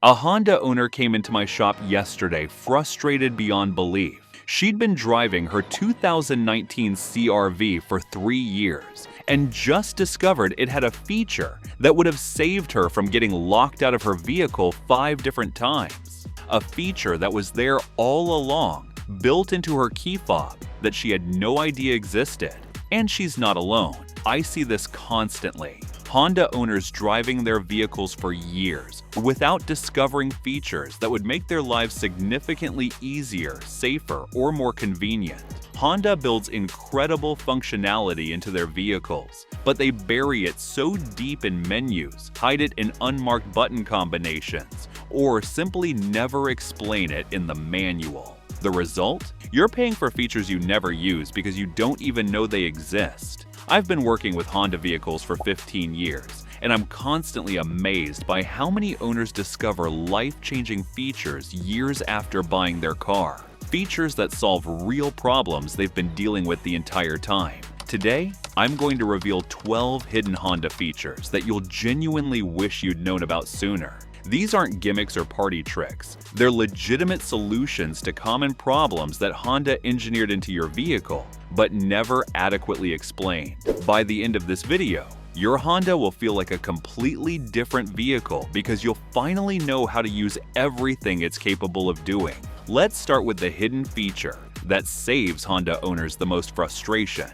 A Honda owner came into my shop yesterday frustrated beyond belief. She'd been driving her 2019 CR-V for 3 years and just discovered it had a feature that would have saved her from getting locked out of her vehicle 5 different times. A feature that was there all along, built into her key fob that she had no idea existed. And she's not alone. I see this constantly. Honda owners driving their vehicles for years without discovering features that would make their lives significantly easier, safer, or more convenient. Honda builds incredible functionality into their vehicles, but they bury it so deep in menus, hide it in unmarked button combinations, or simply never explain it in the manual. The result? You're paying for features you never use because you don't even know they exist. I've been working with Honda vehicles for 15 years, and I'm constantly amazed by how many owners discover life-changing features years after buying their car. Features that solve real problems they've been dealing with the entire time. Today, I'm going to reveal 12 hidden Honda features that you'll genuinely wish you'd known about sooner. These aren't gimmicks or party tricks. They're legitimate solutions to common problems that Honda engineered into your vehicle, but never adequately explained. By the end of this video, your Honda will feel like a completely different vehicle because you'll finally know how to use everything it's capable of doing. Let's start with the hidden feature that saves Honda owners the most frustration.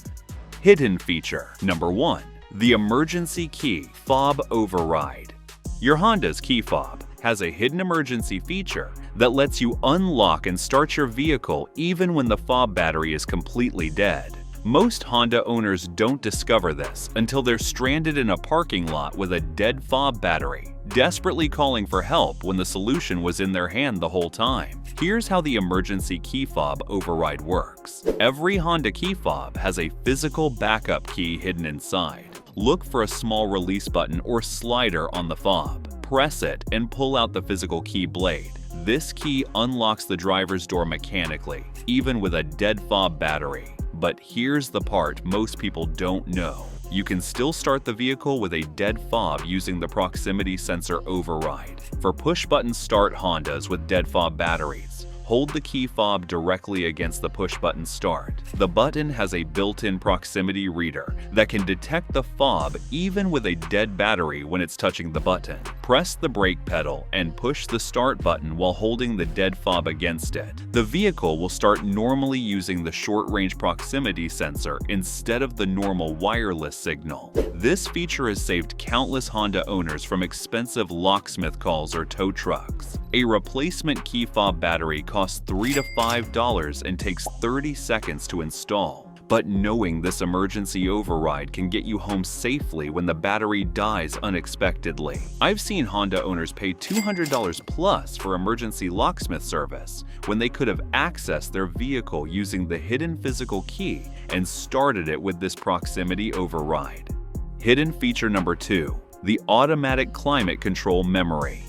Hidden feature number 1. The emergency key fob override. Your Honda's key fob has a hidden emergency feature that lets you unlock and start your vehicle even when the fob battery is completely dead. Most Honda owners don't discover this until they're stranded in a parking lot with a dead fob battery, desperately calling for help when the solution was in their hand the whole time. Here's how the emergency key fob override works. Every Honda key fob has a physical backup key hidden inside. Look for a small release button or slider on the fob. Press it and pull out the physical key blade. This key unlocks the driver's door mechanically, even with a dead fob battery. But here's the part most people don't know. You can still start the vehicle with a dead fob using the proximity sensor override. For push-button start Hondas with dead fob batteries, hold the key fob directly against the push-button start. The button has a built-in proximity reader that can detect the fob even with a dead battery when it's touching the button. Press the brake pedal and push the start button while holding the dead fob against it. The vehicle will start normally using the short-range proximity sensor instead of the normal wireless signal. This feature has saved countless Honda owners from expensive locksmith calls or tow trucks. A replacement key fob battery costs $3 to $5 and takes 30 seconds to install. But knowing this emergency override can get you home safely when the battery dies unexpectedly. I've seen Honda owners pay $200 plus for emergency locksmith service when they could have accessed their vehicle using the hidden physical key and started it with this proximity override. Hidden feature number 2. The automatic climate control memory.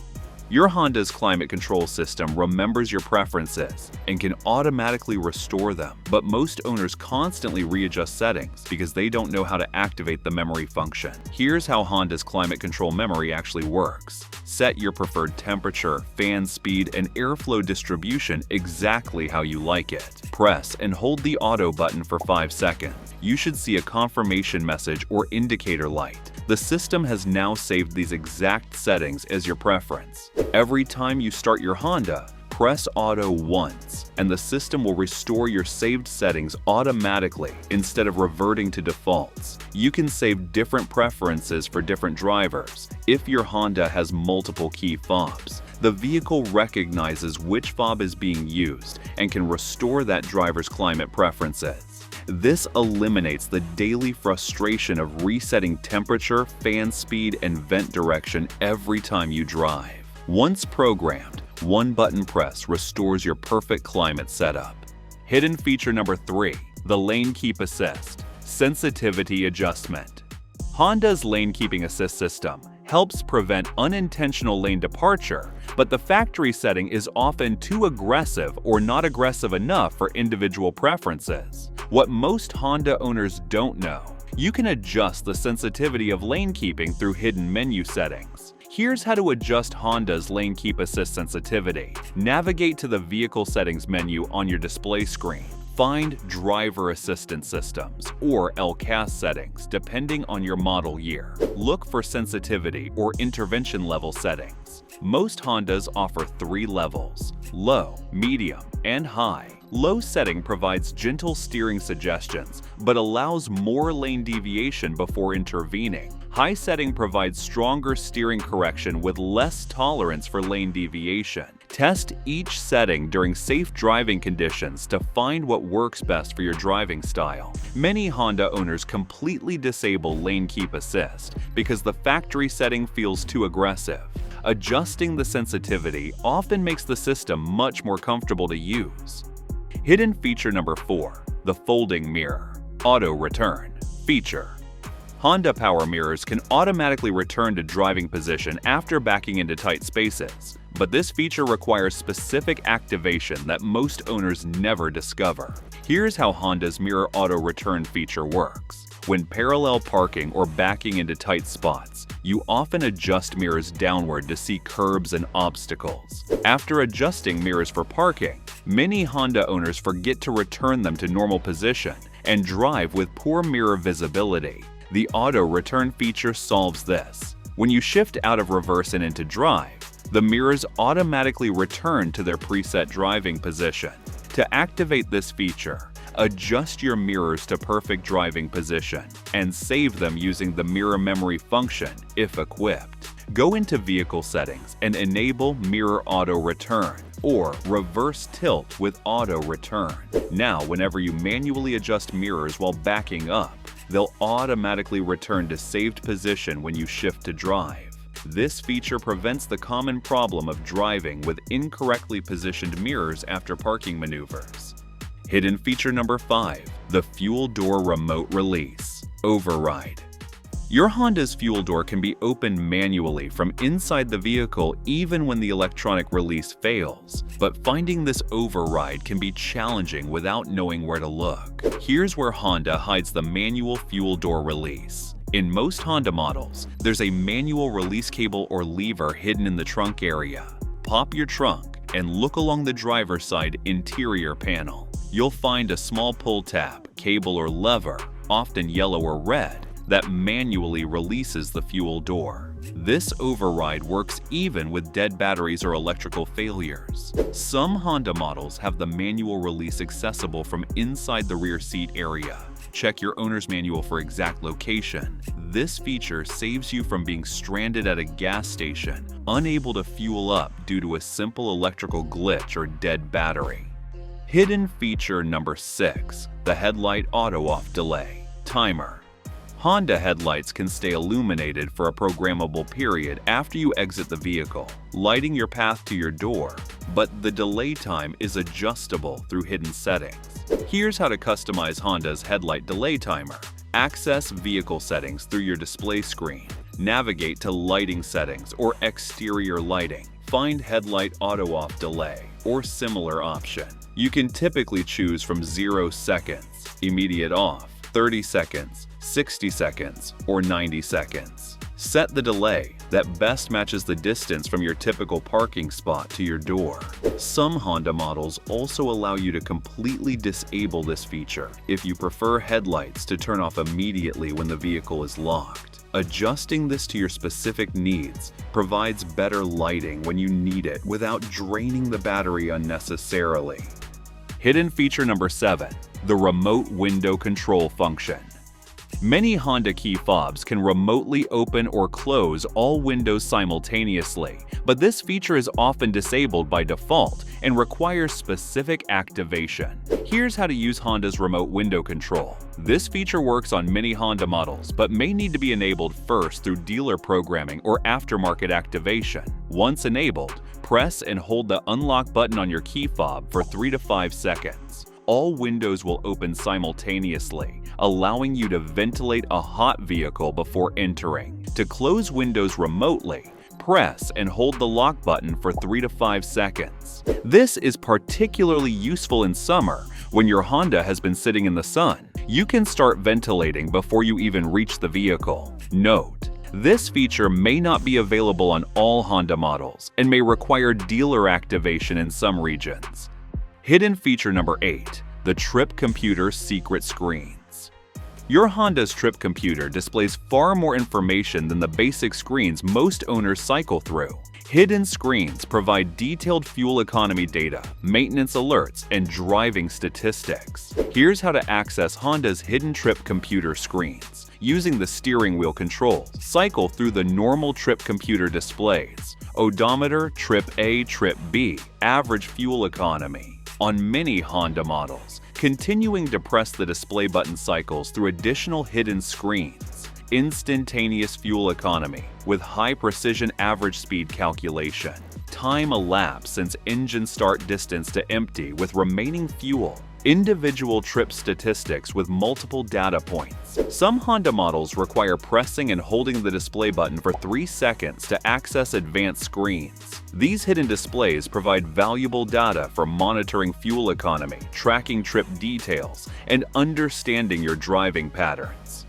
Your Honda's climate control system remembers your preferences and can automatically restore them, but most owners constantly readjust settings because they don't know how to activate the memory function. Here's how Honda's climate control memory actually works. Set your preferred temperature, fan speed, and airflow distribution exactly how you like it. Press and hold the auto button for 5 seconds. You should see a confirmation message or indicator light. The system has now saved these exact settings as your preference. Every time you start your Honda, press auto once, and the system will restore your saved settings automatically instead of reverting to defaults. You can save different preferences for different drivers. If your Honda has multiple key fobs, the vehicle recognizes which fob is being used and can restore that driver's climate preferences. This eliminates the daily frustration of resetting temperature, fan speed, and vent direction every time you drive. Once programmed, one button press restores your perfect climate setup. Hidden feature number 3. The Lane Keep Assist. Sensitivity Adjustment. Honda's Lane Keeping Assist system helps prevent unintentional lane departure, but the factory setting is often too aggressive or not aggressive enough for individual preferences. What most Honda owners don't know, you can adjust the sensitivity of lane keeping through hidden menu settings. Here's how to adjust Honda's Lane Keep Assist sensitivity. Navigate to the Vehicle Settings menu on your display screen. Find Driver Assistance Systems, or LCAS settings, depending on your model year. Look for sensitivity or intervention level settings. Most Hondas offer 3 levels: low, medium, and high. Low setting provides gentle steering suggestions, but allows more lane deviation before intervening. High setting provides stronger steering correction with less tolerance for lane deviation. Test each setting during safe driving conditions to find what works best for your driving style. Many Honda owners completely disable Lane Keep Assist because the factory setting feels too aggressive. Adjusting the sensitivity often makes the system much more comfortable to use. Hidden feature number 4, the folding mirror. Auto return feature. Honda power mirrors can automatically return to driving position after backing into tight spaces, but this feature requires specific activation that most owners never discover. Here's how Honda's mirror auto return feature works. When parallel parking or backing into tight spots, you often adjust mirrors downward to see curbs and obstacles. After adjusting mirrors for parking, many Honda owners forget to return them to normal position and drive with poor mirror visibility. The auto return feature solves this. When you shift out of reverse and into drive, the mirrors automatically return to their preset driving position. To activate this feature, adjust your mirrors to perfect driving position and save them using the mirror memory function if equipped. Go into Vehicle Settings and enable Mirror Auto Return or Reverse Tilt with Auto Return. Now, whenever you manually adjust mirrors while backing up, they'll automatically return to saved position when you shift to drive. This feature prevents the common problem of driving with incorrectly positioned mirrors after parking maneuvers. Hidden feature number 5, the fuel door remote release. Override. Your Honda's fuel door can be opened manually from inside the vehicle even when the electronic release fails, but finding this override can be challenging without knowing where to look. Here's where Honda hides the manual fuel door release. In most Honda models, there's a manual release cable or lever hidden in the trunk area. Pop your trunk and look along the driver's side interior panel. You'll find a small pull tab, cable, or lever, often yellow or red, that manually releases the fuel door. This override works even with dead batteries or electrical failures. Some Honda models have the manual release accessible from inside the rear seat area. Check your owner's manual for exact location. This feature saves you from being stranded at a gas station, unable to fuel up due to a simple electrical glitch or dead battery. Hidden feature number 6, the headlight auto-off delay. Timer. Honda headlights can stay illuminated for a programmable period after you exit the vehicle, lighting your path to your door, but the delay time is adjustable through hidden settings. Here's how to customize Honda's headlight delay timer. Access Vehicle Settings through your display screen. Navigate to Lighting Settings or Exterior Lighting. Find Headlight Auto-Off Delay or similar option. You can typically choose from 0 seconds, immediate off, 30 seconds, 60 seconds, or 90 seconds. Set the delay that best matches the distance from your typical parking spot to your door. Some Honda models also allow you to completely disable this feature if you prefer headlights to turn off immediately when the vehicle is locked. Adjusting this to your specific needs provides better lighting when you need it without draining the battery unnecessarily. Hidden feature number 7, the remote window control function. Many Honda key fobs can remotely open or close all windows simultaneously, but this feature is often disabled by default and requires specific activation. Here's how to use Honda's remote window control. This feature works on many Honda models, but may need to be enabled first through dealer programming or aftermarket activation. Once enabled, press and hold the unlock button on your key fob for 3 to 5 seconds. All windows will open simultaneously, allowing you to ventilate a hot vehicle before entering. To close windows remotely, press and hold the lock button for 3 to 5 seconds. This is particularly useful in summer when your Honda has been sitting in the sun. You can start ventilating before you even reach the vehicle. Note: This feature may not be available on all Honda models and may require dealer activation in some regions. Hidden feature number 8. The Trip Computer Secret Screens. Your Honda's trip computer displays far more information than the basic screens most owners cycle through. Hidden screens provide detailed fuel economy data, maintenance alerts, and driving statistics. Here's how to access Honda's hidden trip computer screens. Using the steering wheel controls, cycle through the normal trip computer displays: odometer, trip A, trip B, average fuel economy. On many Honda models, continuing to press the display button cycles through additional hidden screens. Instantaneous fuel economy with high-precision average speed calculation. Time elapsed since engine start distance to empty with remaining fuel. Individual trip statistics with multiple data points. Some Honda models require pressing and holding the display button for 3 seconds to access advanced screens. These hidden displays provide valuable data for monitoring fuel economy, tracking trip details, and understanding your driving patterns.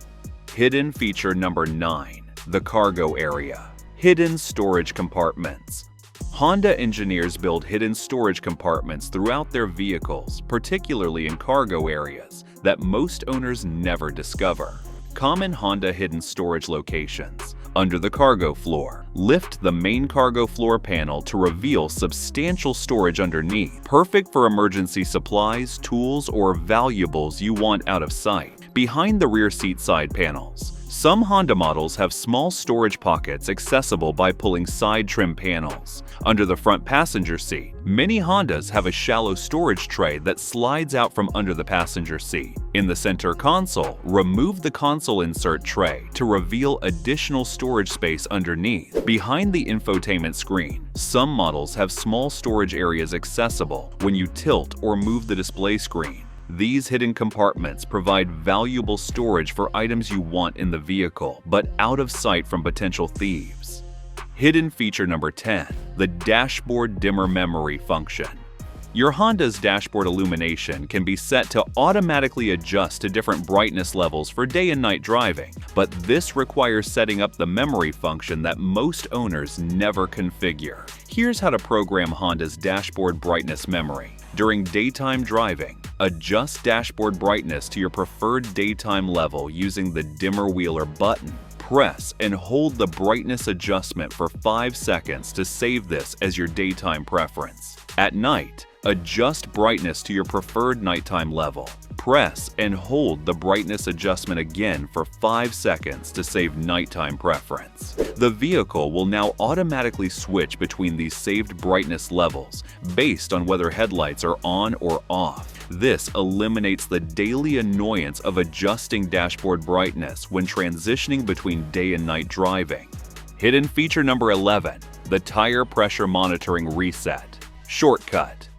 Hidden feature number 9. The cargo area. Hidden storage compartments. Honda engineers build hidden storage compartments throughout their vehicles, particularly in cargo areas, that most owners never discover. Common Honda hidden storage locations. Under the cargo floor. Lift the main cargo floor panel to reveal substantial storage underneath, perfect for emergency supplies, tools, or valuables you want out of sight. Behind the rear seat side panels. Some Honda models have small storage pockets accessible by pulling side trim panels. Under the front passenger seat, many Hondas have a shallow storage tray that slides out from under the passenger seat. In the center console, remove the console insert tray to reveal additional storage space underneath. Behind the infotainment screen, some models have small storage areas accessible when you tilt or move the display screen. These hidden compartments provide valuable storage for items you want in the vehicle, but out of sight from potential thieves. Hidden feature number 10. The Dashboard Dimmer Memory function. Your Honda's dashboard illumination can be set to automatically adjust to different brightness levels for day and night driving, but this requires setting up the memory function that most owners never configure. Here's how to program Honda's dashboard brightness memory. During daytime driving, adjust dashboard brightness to your preferred daytime level using the dimmer wheeler button. Press and hold the brightness adjustment for 5 seconds to save this as your daytime preference. At night, adjust brightness to your preferred nighttime level. Press and hold the brightness adjustment again for 5 seconds to save nighttime preference. The vehicle will now automatically switch between these saved brightness levels based on whether headlights are on or off. This eliminates the daily annoyance of adjusting dashboard brightness when transitioning between day and night driving. Hidden feature number 11. The Tire Pressure Monitoring Reset. Shortcut.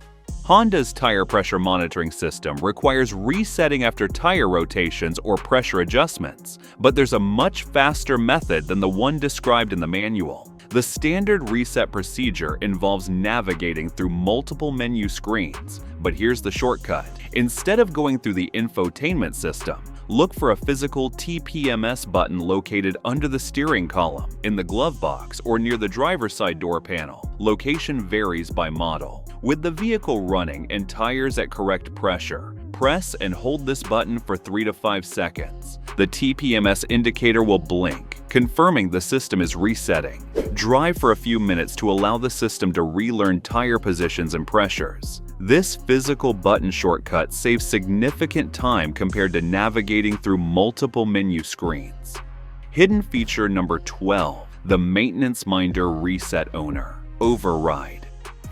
Honda's tire pressure monitoring system requires resetting after tire rotations or pressure adjustments, but there's a much faster method than the one described in the manual. The standard reset procedure involves navigating through multiple menu screens, but here's the shortcut. Instead of going through the infotainment system, look for a physical TPMS button located under the steering column, in the glove box, or near the driver's side door panel. Location varies by model. With the vehicle running and tires at correct pressure, press and hold this button for 3 to 5 seconds. The TPMS indicator will blink, confirming the system is resetting. Drive for a few minutes to allow the system to relearn tire positions and pressures. This physical button shortcut saves significant time compared to navigating through multiple menu screens. Hidden feature number 12. The Maintenance Minder Reset Owner. Override.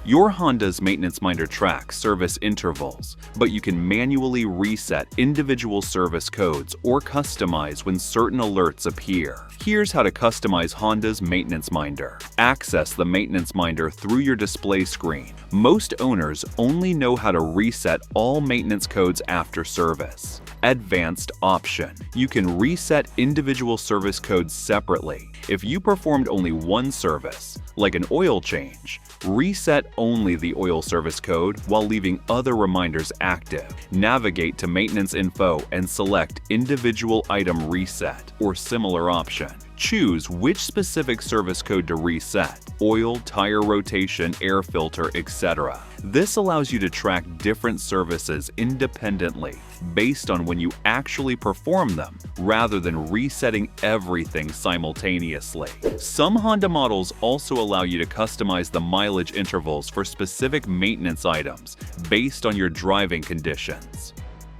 Your Honda's Maintenance Minder tracks service intervals, but you can manually reset individual service codes or customize when certain alerts appear. Here's how to customize Honda's Maintenance Minder. Access the Maintenance Minder through your display screen. Most owners only know how to reset all maintenance codes after service. Advanced option. You can reset individual service codes separately. If you performed only one service, like an oil change, reset only the oil service code while leaving other reminders active. Navigate to Maintenance Info and select Individual Item Reset or similar option. Choose which specific service code to reset: oil, tire rotation, air filter, etc. This allows you to track different services independently based on when you actually perform them, rather than resetting everything simultaneously. Some Honda models also allow you to customize the mileage intervals for specific maintenance items based on your driving conditions.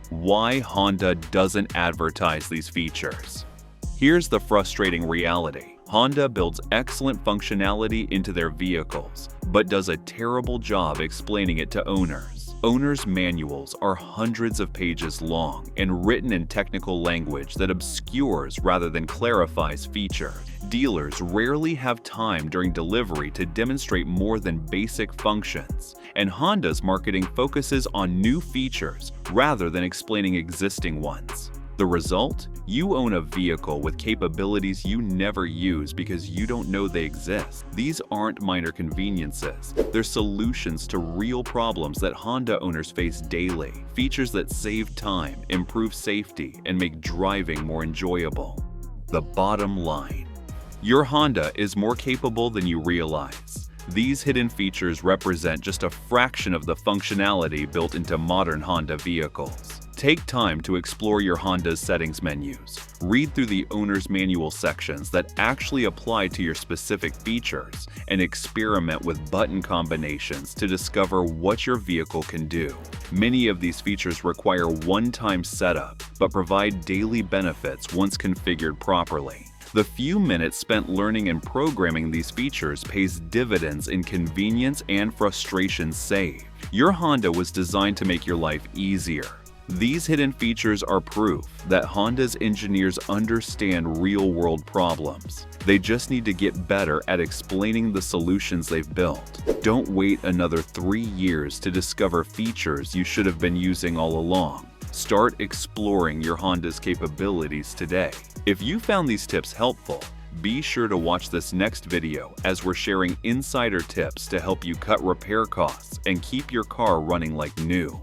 Why Honda doesn't advertise these features? Here's the frustrating reality. Honda builds excellent functionality into their vehicles, but does a terrible job explaining it to owners. Owners' manuals are hundreds of pages long and written in technical language that obscures rather than clarifies features. Dealers rarely have time during delivery to demonstrate more than basic functions, and Honda's marketing focuses on new features rather than explaining existing ones. The result? You own a vehicle with capabilities you never use because you don't know they exist. These aren't minor conveniences. They're solutions to real problems that Honda owners face daily. Features that save time, improve safety, and make driving more enjoyable. The bottom line: your Honda is more capable than you realize. These hidden features represent just a fraction of the functionality built into modern Honda vehicles. Take time to explore your Honda's settings menus. Read through the owner's manual sections that actually apply to your specific features, and experiment with button combinations to discover what your vehicle can do. Many of these features require one-time setup, but provide daily benefits once configured properly. The few minutes spent learning and programming these features pays dividends in convenience and frustration saved. Your Honda was designed to make your life easier. These hidden features are proof that Honda's engineers understand real-world problems. They just need to get better at explaining the solutions they've built. Don't wait another 3 years to discover features you should have been using all along. Start exploring your Honda's capabilities today. If you found these tips helpful, be sure to watch this next video as we're sharing insider tips to help you cut repair costs and keep your car running like new.